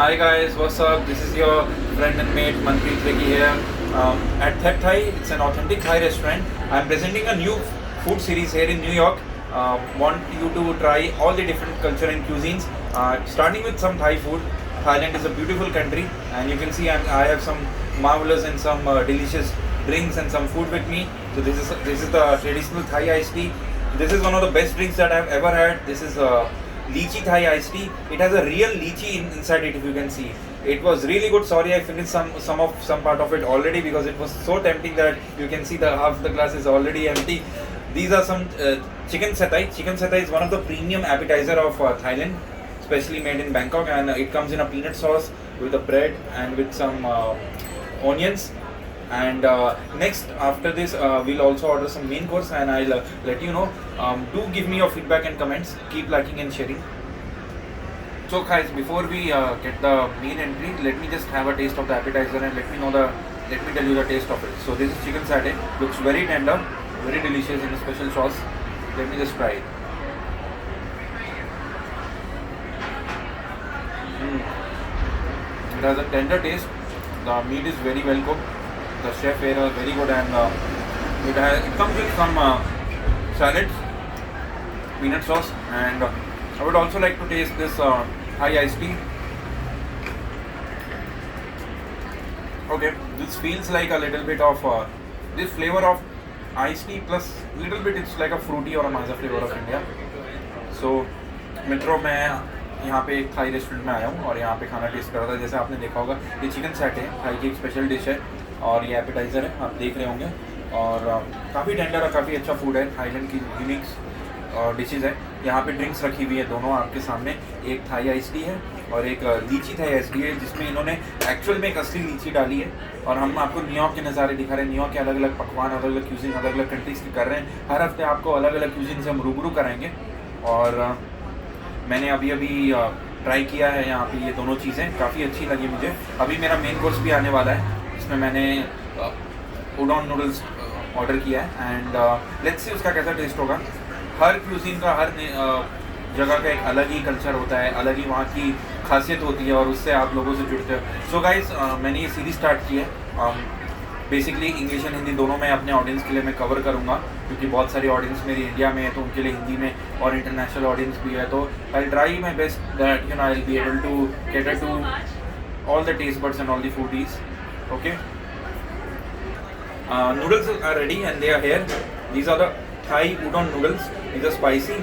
Hi guys, what's up? This is your friend and mate Manpreet Rekhi here. At Thep Thai, it's an authentic Thai restaurant. I'm presenting a new food series here in New York. Want you to try all the different culture and cuisines. Starting with some Thai food. Thailand is a beautiful country, and you can see I have some marvelous and some delicious drinks and some food with me. So this is the traditional Thai iced tea. This is one of the best drinks that I've ever had. This is lychee Thai iced tea. It has a real lychee inside it, if you can see. It was really good. Sorry, I finished some part of it already because it was so tempting that you can see the half the glass is already empty. These are some chicken satay. Chicken satay is one of the premium appetizer of Thailand, especially made in Bangkok, and it comes in a peanut sauce with a bread and with some onions. And next, after this, we'll also order some main course, and I'll let you know. Do give me your feedback and comments. Keep liking and sharing. So guys, before we get the main entry, let me just have a taste of the appetizer and let me tell you the taste of it. So this is chicken satay. Looks very tender, very delicious in a special sauce. Let me just try it. It has a tender taste. The meat is very well cooked. The chef here is very good, and it comes with some salads, peanut sauce, and I would also like to taste this Thai iced tea. Okay, this feels like a little bit of this flavor of iced tea plus little bit it's like a fruity or a maza flavor of India. So मित्रों, मैं यहाँ पे एक Thai restaurant में आया हूँ और यहाँ पे खाना टेस्ट कर रहा था. जैसे आपने देखा होगा, ये चिकन सैटे है, थाई की एक स्पेशल डिश है और ये एपेटाइज़र है, आप देख रहे होंगे. और काफ़ी टेंडर और काफ़ी अच्छा फूड है. थाईलैंड की यूनिक डिशेज़ है. यहाँ पे ड्रिंक्स रखी हुई है दोनों आपके सामने. एक थाई आइस टी है और एक लीची थाई आइस टी है, जिसमें इन्होंने एक्चुअल में एक असली लीची डाली है. और हम आपको न्यूयॉर्क के नज़ारे दिखा रहे हैं. न्यूयॉर्क के अलग अलग पकवान, अलग अलग क्यूजिन, अलग अलग कंट्रीज़ के कर रहे हैं. हर हफ्ते आपको अलग अलग क्यूजिन से हम रूबरू कराएंगे. और मैंने अभी ट्राई किया है यहाँ पे ये दोनों चीज़ें, काफ़ी अच्छी लगी मुझे. अभी मेरा मेन कोर्स भी आने वाला है, इसमें मैंने उडॉन नूडल्स ऑर्डर किया है. एंड लेट्स सी उसका कैसा टेस्ट होगा. हर क्यूजीन का, हर जगह का एक अलग ही कल्चर होता है, अलग ही वहाँ की खासियत होती है और उससे आप लोगों से जुड़ते हो. सो गाइस, मैंने ये सीरीज स्टार्ट की है. बेसिकली इंग्लिश एंड हिंदी दोनों मैं अपने ऑडियंस के लिए मैं कवर करूँगा, क्योंकि बहुत सारी ऑडियंस मेरी इंडिया में है, तो उनके लिए हिंदी में, और इंटरनेशनल ऑडियंस भी है. तो I try my best that I will be able to cater to all the taste buds and all the foodies. Okay, noodles are ready and they are here. These are the Thai udon noodles. These are spicy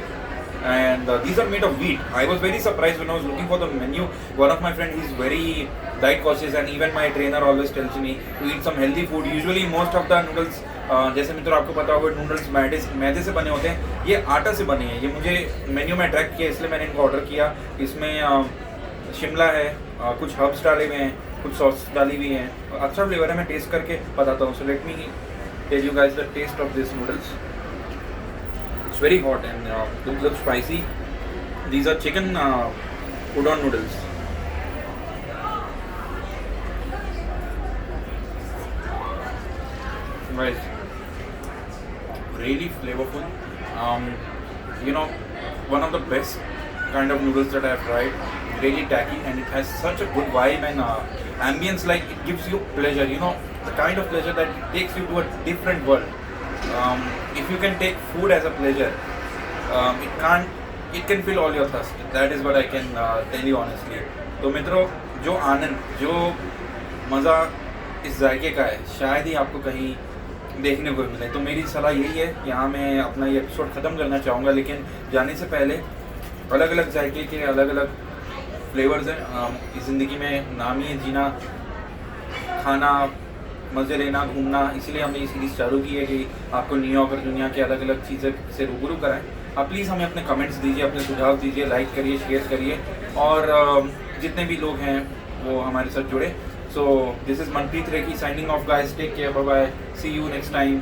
and these are made of wheat. I was very surprised when I was looking for the menu. One of my friends, he's very diet cautious, and even my trainer always tells me to eat some healthy food. Usually most of the noodles, जैसे मित्रों आपको पता होगा, noodles मैदे से बने होते हैं. ये आटा से बने हैं. ये मुझे मेन्यू में अट्रैक्ट किया, इसलिए मैंने इनको ऑर्डर किया. इसमें शिमला है, कुछ हर्ब्स डाले हुए हैं, कुछ सॉस डाली हुई हैं. अच्छा फ्लेवर है. मैं टेस्ट करके बताता हूँ. So let me tell you guys the taste of this noodles. It's very hot and it looks spicy. These are chicken udon noodles. Guys, really flavorful. One of the best kind of noodles that I have tried. Really tacky, and it has such a good vibe and ambience. Like, it gives you pleasure. The kind of pleasure that takes you to a different world. If you can take food as a pleasure, it can fill all your thirst. That is what I can tell you honestly. तो मित्रों, जो आनंद, जो मज़ा इस जायके का है, शायद ही आपको कहीं देखने को मिले. तो मेरी सलाह यही है. यहाँ मैं अपना ये एपिसोड ख़त्म करना चाहूँगा, लेकिन जाने से पहले अलग अलग जायके के अलग अलग फ्लेवर्स हैं. इस ज़िंदगी में नाम ही है जीना, खाना, मज़े लेना, घूमना. इसीलिए हमने ये सीरीज़ चालू की है कि आपको न्यूयॉर्क और दुनिया की अलग अलग चीज़ें से रूबरू कराएं. आप प्लीज़ हमें अपने कमेंट्स दीजिए, अपने सुझाव दीजिए, लाइक करिए, शेयर करिए, और जितने भी लोग हैं वो हमारे साथ जुड़े. So this is Manpreet Rekhi signing off, guys. Take care. Bye bye. See you next time.